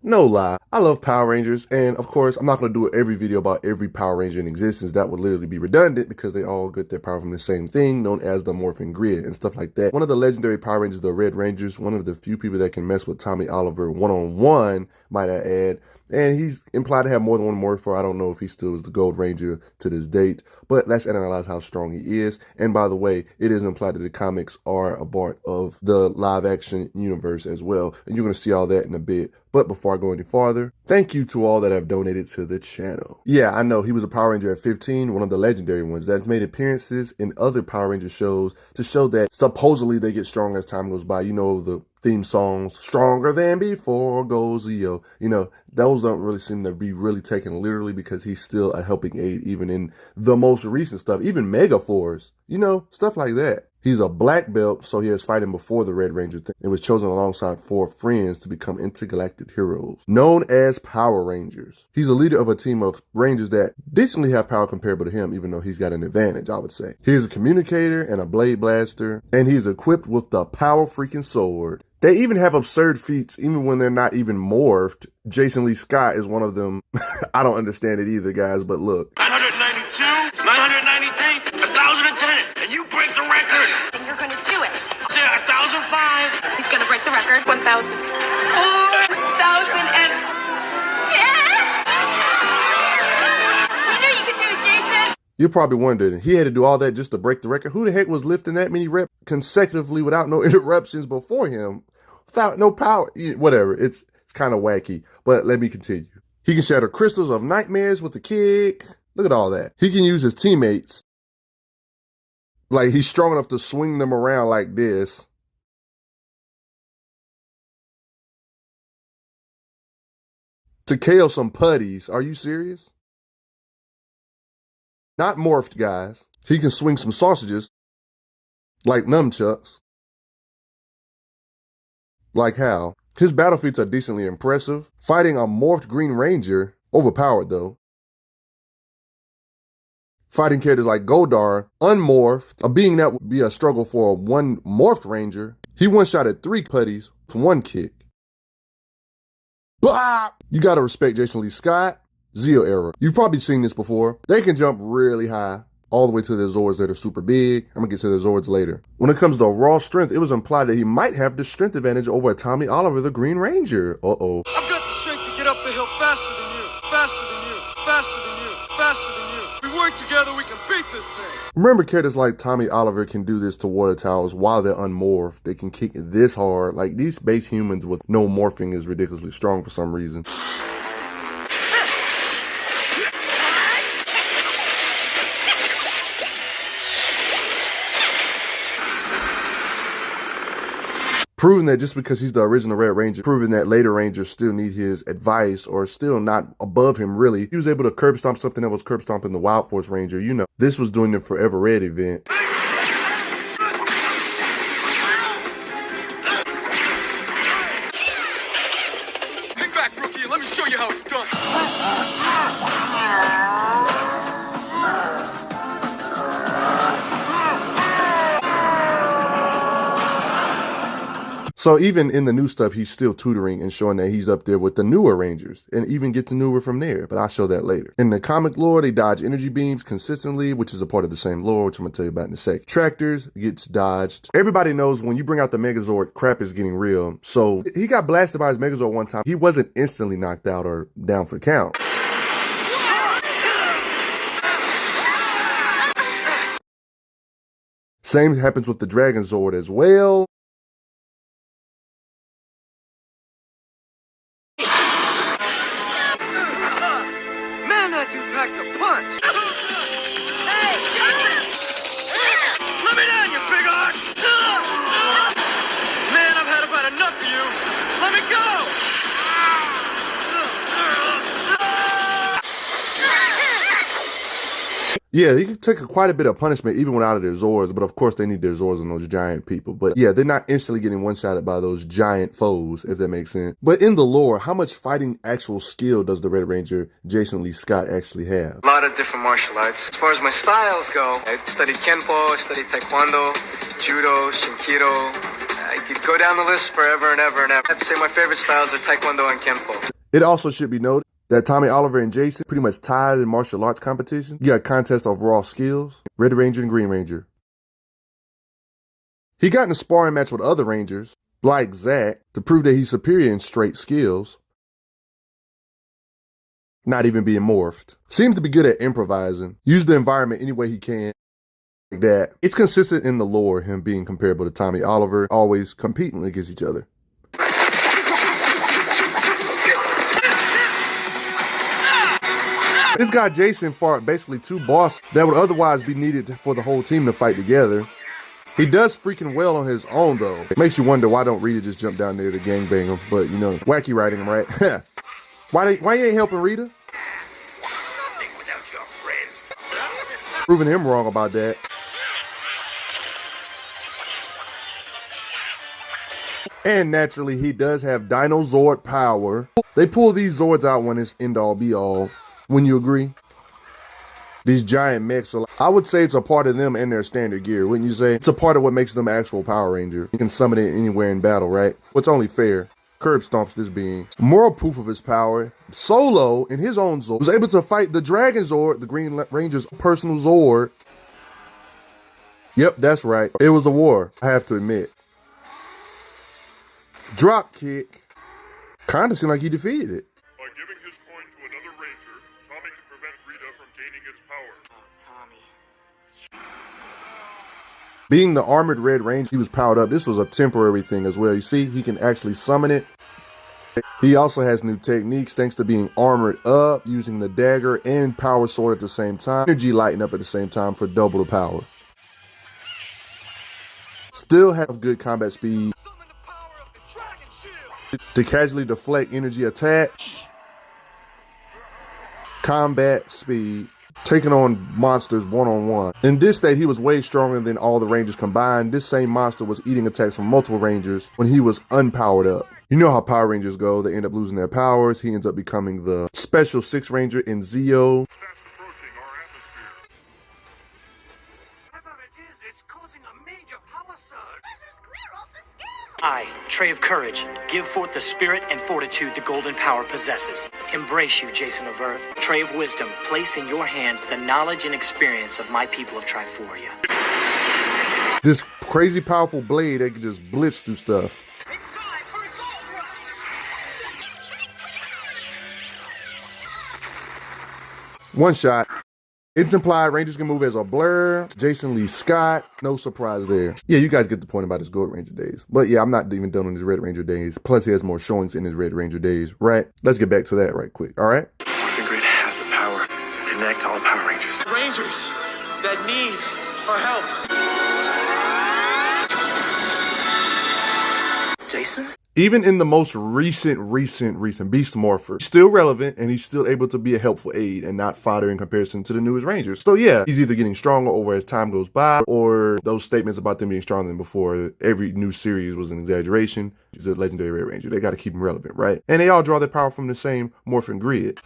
No lie, I love Power Rangers, and of course, I'm not going to do every video about every Power Ranger in existence. That would literally be redundant because they all get their power from the same thing, known as the Morphin grid and stuff like that. One of the legendary Power Rangers, the Red Rangers, one of the few people that can mess with Tommy Oliver one-on-one, might I add. And he's implied to have more than one Morphin. I don't know if he still is the Gold Ranger to this date, but let's analyze how strong he is. And by the way, it is implied that the comics are a part of the live action universe as well. And you're going to see all that in a bit. But before I go any farther, thank you to all that have donated to the channel. Yeah, I know he was a Power Ranger at 15, one of the legendary ones that's made appearances in other Power Ranger shows to show that supposedly they get strong as time goes by. You know, the theme songs, Stronger Than Before goes Yo. You know, those don't really seem to be really taken literally because he's still a helping aid even in the most recent stuff, even Mega Force, you know, stuff like that. He's a black belt, so he has fighting before the Red Ranger thing and was chosen alongside 4 friends to become intergalactic heroes, known as Power Rangers. He's a leader of a team of Rangers that decently have power comparable to him, even though he's got an advantage, I would say. He is a communicator and a blade blaster, and he's equipped with the power freaking sword. They even have absurd feats, even when they're not even morphed. Jason Lee Scott is one of them. I don't understand it either, guys, but look. 992, 993, 1,010, and you break the record. And you're gonna do it. Yeah, 1,005. He's gonna break the record. 1,000. 4,010. You know you can do it, Jason. You're probably wondering, he had to do all that just to break the record? Who the heck was lifting that many reps consecutively without no interruptions before him? Without no power? Whatever, it's kind of wacky, but let me continue. He can shatter crystals of nightmares with a kick. Look at all that. He can use his teammates. Like, he's strong enough to swing them around like this. To KO some putties. Are you serious? Not morphed, guys. He can swing some sausages. Like nunchucks. Like how? His battle feats are decently impressive. Fighting a morphed Green Ranger, overpowered though. Fighting characters like Goldar, unmorphed, a being that would be a struggle for one morphed Ranger. He one-shotted 3 putties for 1 kick. Blah! You gotta respect Jason Lee Scott. Zeo era. You've probably seen this before. They can jump really high, all the way to their Zords that are super big. I'm gonna get to their Zords later. When it comes to raw strength, it was implied that he might have the strength advantage over Tommy Oliver, the Green Ranger. Uh-oh. I've got the strength to get up the hill faster than you, faster than you, faster than you, faster than you. We work together, we can beat this thing. Remember, characters like Tommy Oliver can do this to water towers while they're unmorphed. They can kick this hard. Like, these base humans with no morphing is ridiculously strong for some reason. Proving that just because he's the original Red Ranger, proving that later Rangers still need his advice or still not above him, really. He was able to curb stomp something that was curb stomping the Wild Force Ranger. You know, this was doing the Forever Red event. Hang back, rookie, and let me show you how it's done. So even in the new stuff, he's still tutoring and showing that he's up there with the newer Rangers and even gets newer from there, but I'll show that later. In the comic lore, they dodge energy beams consistently, which is a part of the same lore, which I'm gonna tell you about in a sec. Tractors gets dodged. Everybody knows when you bring out the Megazord, crap is getting real. So he got blasted by his Megazord one time. He wasn't instantly knocked out or down for the count. Same happens with the Dragon Zord as well. Packs a punch. Hey, Jason! Let me down, you big arse! Man, I've had about enough of you. Let me go! Yeah, they can take quite a bit of punishment even without their Zords, but of course they need their Zords on those giant people. But yeah, they're not instantly getting one-shotted by those giant foes, if that makes sense. But in the lore, how much fighting actual skill does the Red Ranger Jason Lee Scott actually have? A lot of different martial arts. As far as my styles go, I studied Kenpo, I studied Taekwondo, Judo, Shinkiro, I could go down the list forever and ever and ever. I have to say my favorite styles are Taekwondo and Kempo. It also should be noted that Tommy Oliver and Jason pretty much tied in martial arts competition. You got a contest of raw skills, Red Ranger and Green Ranger. He got in a sparring match with other Rangers, like Zach, to prove that he's superior in straight skills, not even being morphed. Seems to be good at improvising, use the environment any way he can. Like that. It's consistent in the lore, him being comparable to Tommy Oliver, always competing against each other. This guy Jason fought basically two bosses that would otherwise be needed for the whole team to fight together. He does freaking well on his own though. It makes you wonder why don't Rita just jump down there to gangbang him, but you know, wacky writing him, right? Why you ain't helping Rita? Nothing without your friends. Proving him wrong about that. And naturally, he does have Dino Zord power. They pull these Zords out when it's end all be all. Wouldn't you agree? These giant mechs are, I would say it's a part of them and their standard gear, wouldn't you say? It's a part of what makes them actual Power Ranger. You can summon it anywhere in battle, right? What's only fair. Curb stomps this being. Moral proof of his power, Solo, in his own Zord, was able to fight the Dragon Zord, the Green Ranger's personal Zord. Yep, that's right. It was a war, I have to admit. Drop kick. Kinda seemed like he defeated it. By giving his coin to another Ranger, Tommy can prevent Rita from gaining its power. Oh, Tommy. Being the armored Red Ranger, he was powered up. This was a temporary thing as well. You see, he can actually summon it. He also has new techniques thanks to being armored up, using the dagger and power sword at the same time. Energy lighting up at the same time for double the power. Still have good combat speed to casually deflect energy attack. Combat speed. Taking on monsters one-on-one. In this state, he was way stronger than all the Rangers combined. This same monster was eating attacks from multiple Rangers when he was unpowered up. You know how Power Rangers go. They end up losing their powers. He ends up becoming the Special 6 Ranger in Zeo. Fast approaching our atmosphere. Whatever it is, it's causing a major power surge. Measures clear off the scale. I, Tray of Courage, give forth the spirit and fortitude the golden power possesses. Embrace you, Jason of Earth. Tray of Wisdom, place in your hands the knowledge and experience of my people of Triforia. This crazy powerful blade that can just blitz through stuff. It's time for a gold rush. One shot. It's implied Rangers can move as a blur. Jason Lee Scott. No surprise there. Yeah, you guys get the point about his Gold Ranger days. But yeah, I'm not even done on his Red Ranger days. Plus, he has more showings in his Red Ranger days, right? Let's get back to that right quick, all right? Morphin Grid has the power to connect all Power Rangers. Rangers that need our help. Jason? Even in the most recent Beast Morpher, still relevant and he's still able to be a helpful aid and not fodder in comparison to the newest Rangers. So yeah, he's either getting stronger over as time goes by or those statements about them being stronger than before. Every new series was an exaggeration. He's a legendary Red Ranger. They got to keep him relevant, right? And they all draw their power from the same Morphin grid.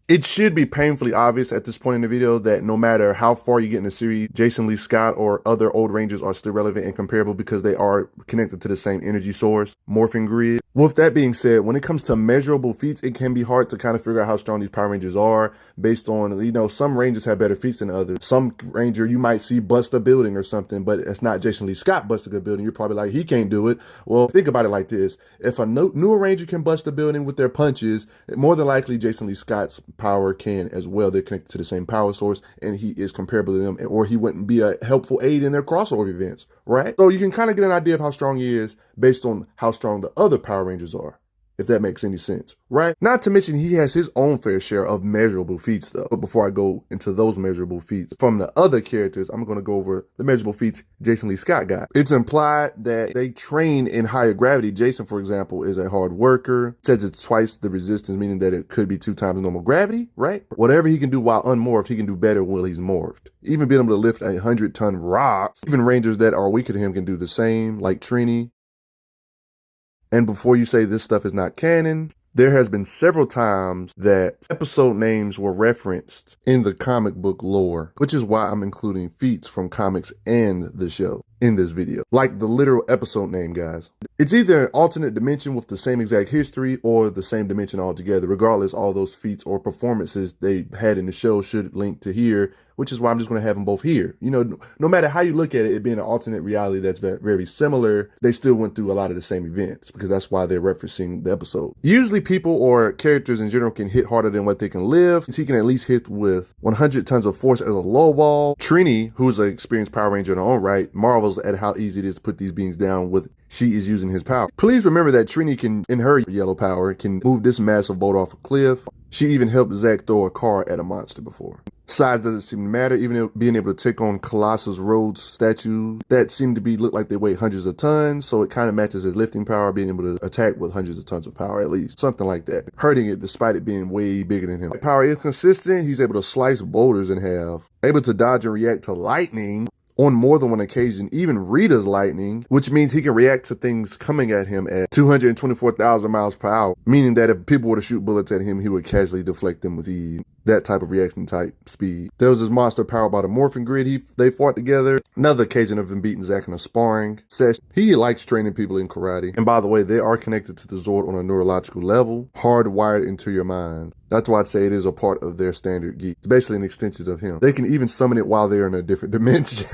It should be painfully obvious at this point in the video that no matter how far you get in the series, Jason Lee Scott or other old Rangers are still relevant and comparable because they are connected to the same energy source, Morphin grid. With that being said, when it comes to measurable feats, it can be hard to kind of figure out how strong these Power Rangers are based on, you know, some Rangers have better feats than others. Some Ranger you might see bust a building or something, but it's not Jason Lee Scott busting a building. You're probably like, he can't do it. Well, think about it like this. If a newer Ranger can bust a building with their punches, more than likely Jason Lee Scott's power can as well. They're connected to the same power source and he is comparable to them, or he wouldn't be a helpful aid in their crossover events, right? So you can kind of get an idea of how strong he is based on how strong the other Power Rangers are, if that makes any sense, right? Not to mention he has his own fair share of measurable feats though. But before I go into those measurable feats from the other characters, I'm going to go over the measurable feats Jason Lee Scott got. It's implied that they train in higher gravity. Jason, for example, is a hard worker. It says it's twice the resistance, meaning that it could be 2 times normal gravity, right? Whatever he can do while unmorphed, he can do better while he's morphed. Even being able to lift 100-ton rocks. Even Rangers that are weaker than him can do the same, like Trini. And before you say this stuff is not canon, there has been several times that episode names were referenced in the comic book lore, which is why I'm including feats from comics and the show. in this video, like the literal episode name, guys. It's either an alternate dimension with the same exact history or the same dimension altogether. Regardless, all those feats or performances they had in the show should link to here, which is why I'm just going to have them both here. You know, no matter how you look at it, it being an alternate reality that's very similar, they still went through a lot of the same events because that's why they're referencing the episode. Usually people or characters in general can hit harder than what they can lift. He can at least hit with 100 tons of force as a low ball. Trini, who's an experienced Power Ranger in her own right, marvels at how easy it is to put these beings down with she is using his power. Please remember that Trini can, in her yellow power, can move this massive boat off a cliff. She even helped Zack throw a car at a monster before. Size doesn't seem to matter, even being able to take on Colossus Rhodes statues that seem to look like they weigh hundreds of tons, so it kind of matches his lifting power, being able to attack with hundreds of tons of power at least, something like that. Hurting it despite it being way bigger than him. Power is consistent, he's able to slice boulders in half, able to dodge and react to lightning on more than one occasion, even Rita's lightning, which means he can react to things coming at him at 224,000 miles per hour, meaning that if people were to shoot bullets at him, he would casually deflect them with ease. That type of reaction type speed. There was this monster powered by the Morphin grid they fought together. Another occasion of him beating Zack in a sparring session. He likes training people in karate. And by the way, they are connected to the Zord on a neurological level, hardwired into your mind. That's why I'd say it is a part of their standard geek. It's basically an extension of him. They can even summon it while they're in a different dimension.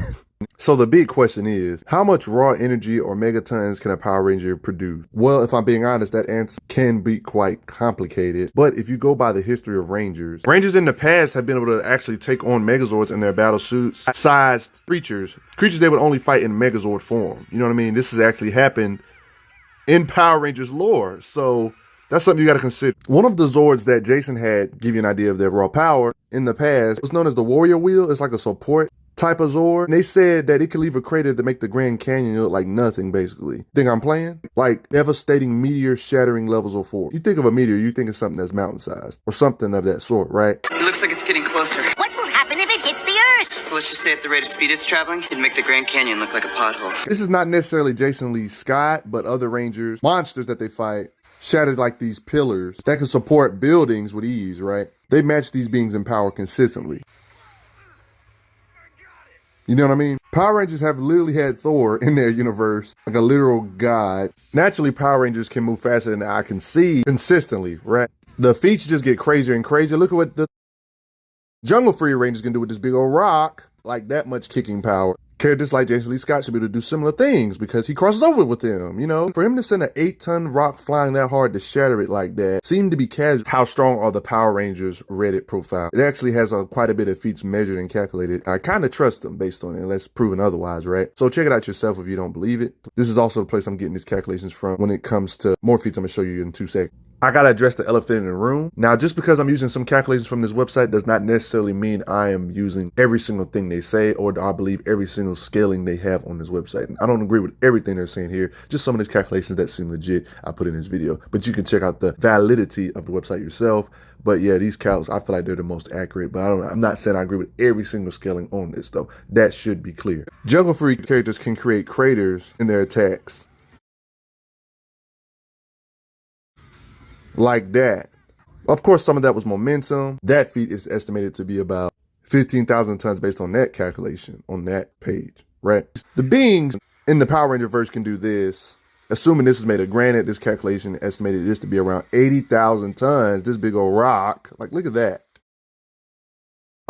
So the big question is, how much raw energy or megatons can a Power Ranger produce? Well, if I'm being honest, that answer can be quite complicated. But if you go by the history of Rangers in the past have been able to actually take on Megazords in their battle suits, sized creatures they would only fight in Megazord form. You know what I mean? This has actually happened in Power Rangers lore. So that's something you got to consider. One of the Zords that Jason had, give you an idea of their raw power, in the past was known as the Warrior Wheel. It's like a support type of Zord. And they said that it could leave a crater to make the Grand Canyon look like nothing, basically. Think I'm playing? Like devastating meteor shattering levels of force. You think of a meteor, you think of something that's mountain sized or something of that sort, right? It looks like it's getting closer. What will happen if it hits the Earth? Well, let's just say at the rate of speed it's traveling, it'd make the Grand Canyon look like a pothole. This is not necessarily Jason Lee Scott, but other Rangers, monsters that they fight, shattered like these pillars that can support buildings with ease, right? They match these beings in power consistently. You know what I mean? Power Rangers have literally had Thor in their universe, like a literal god. Naturally, Power Rangers can move faster than the eye can see consistently, right? The feats just get crazier and crazier. Look at what the Jungle Free Rangers can do with this big old rock, like that much kicking power. Characters like Jason Lee Scott should be able to do similar things because he crosses over with them, you know? For him to send an 8-ton rock flying that hard to shatter it like that seemed to be casual. How strong are the Power Rangers Reddit profile? It actually has quite a bit of feats measured and calculated. I kind of trust them based on it, unless proven otherwise, right? So check it out yourself if you don't believe it. This is also the place I'm getting these calculations from when it comes to more feats I'm going to show you in 2 seconds. I gotta address the elephant in the room. Now, just because I'm using some calculations from this website does not necessarily mean I am using every single thing they say or I believe every single scaling they have on this website. I don't agree with everything they're saying here. Just some of these calculations that seem legit I put in this video. But you can check out the validity of the website yourself. But yeah, these calcs, I feel like they're the most accurate. But I'm not saying I agree with every single scaling on this though. That should be clear. Jungle Free characters can create craters in their attacks. Like that. Of course, some of that was momentum. That feat is estimated to be about 15,000 tons based on that calculation on that page, right? The beings in the Power Ranger verse can do this. Assuming this is made of granite, this calculation estimated this to be around 80,000 tons. This big old rock. Like, look at that.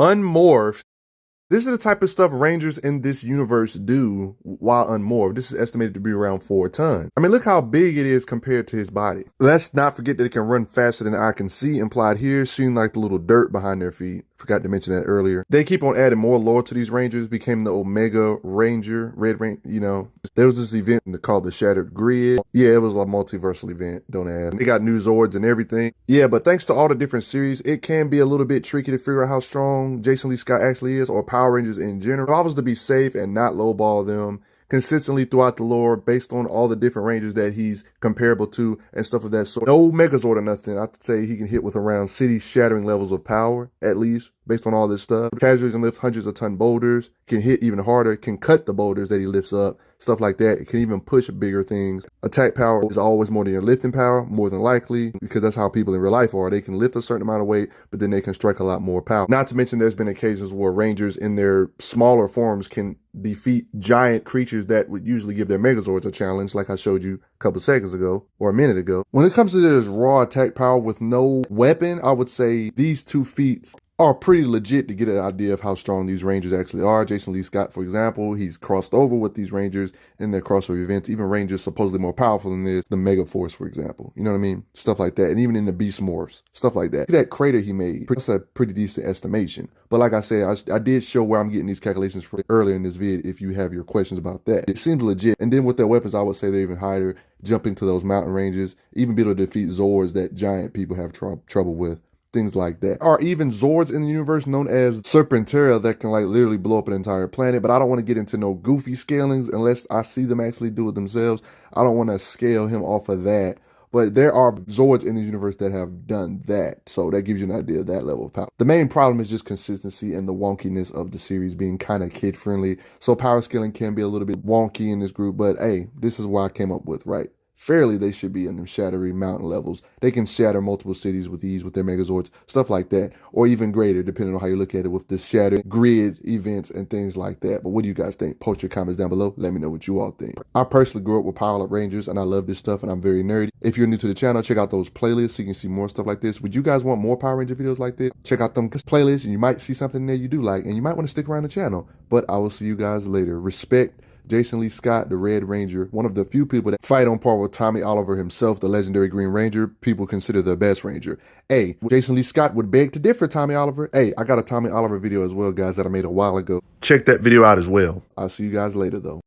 Unmorphed. This is the type of stuff Rangers in this universe do while unmorphed. This is estimated to be around 4 tons. I mean, look how big it is compared to his body. Let's not forget that it can run faster than I can see. Implied here, seeing like the little dirt behind their feet. Forgot to mention that earlier. They keep on adding more lore to these Rangers, became the Omega Ranger, Red Ranger, you know. There was this event called the Shattered Grid. Yeah, it was a multiversal event, don't ask. They got new Zords and everything. Yeah, but thanks to all the different series, it can be a little bit tricky to figure out how strong Jason Lee Scott actually is, or Power Rangers in general. If I was to be safe and not lowball them consistently throughout the lore based on all the different Rangers that he's comparable to and stuff of that sort. No Megazord or nothing. I'd say he can hit with around city-shattering levels of power, at least, based on all this stuff. Casually can lift hundreds of ton boulders, can hit even harder, can cut the boulders that he lifts up, stuff like that. It can even push bigger things. Attack power is always more than your lifting power, more than likely, because that's how people in real life are. They can lift a certain amount of weight, but then they can strike a lot more power. Not to mention there's been occasions where Rangers in their smaller forms can defeat giant creatures that would usually give their Megazords a challenge, like I showed you a couple seconds ago or a minute ago. When it comes to this raw attack power with no weapon, I would say these 2 feats are pretty legit to get an idea of how strong these Rangers actually are. Jason Lee Scott, for example, he's crossed over with these Rangers in their crossover events. Even Rangers supposedly more powerful than this, the Mega Force, for example. You know what I mean? Stuff like that. And even in the Beast Morphs, stuff like that. That crater he made, that's a pretty decent estimation. But like I said, I did show where I'm getting these calculations from earlier in this vid if you have your questions about that. It seems legit. And then with their weapons, I would say they're even higher. Jumping to those mountain ranges, even be able to defeat Zords that giant people have trouble with. Things like that. Or even Zords in the universe known as Serpentera that can like literally blow up an entire planet. But I don't want to get into no goofy scalings unless I see them actually do it themselves. I don't want to scale him off of that. But there are Zords in the universe that have done that. So that gives you an idea of that level of power. The main problem is just consistency and the wonkiness of the series being kind of kid friendly. So power scaling can be a little bit wonky in this group. But hey, this is what I came up with, right? Fairly, they should be in them shattery mountain levels. They can shatter multiple cities with ease with their Megazords, stuff like that, or even greater, depending on how you look at it with the shattered grid events and things like that. But what do you guys think? Post your comments down below. Let me know what you all think. I personally grew up with Power Up Rangers, and I love this stuff, and I'm very nerdy. If you're new to the channel, check out those playlists so you can see more stuff like this. Would you guys want more Power Ranger videos like this? Check out them playlists, and you might see something there you do like, and you might want to stick around the channel. But I will see you guys later. Respect. Jason Lee Scott, the Red Ranger, one of the few people that fight on par with Tommy Oliver himself, the legendary Green Ranger. People consider the best Ranger. Hey, Jason Lee Scott would beg to differ, Tommy Oliver. Hey, I got a Tommy Oliver video as well, guys, that I made a while ago. Check that video out as well. I'll see you guys later, though.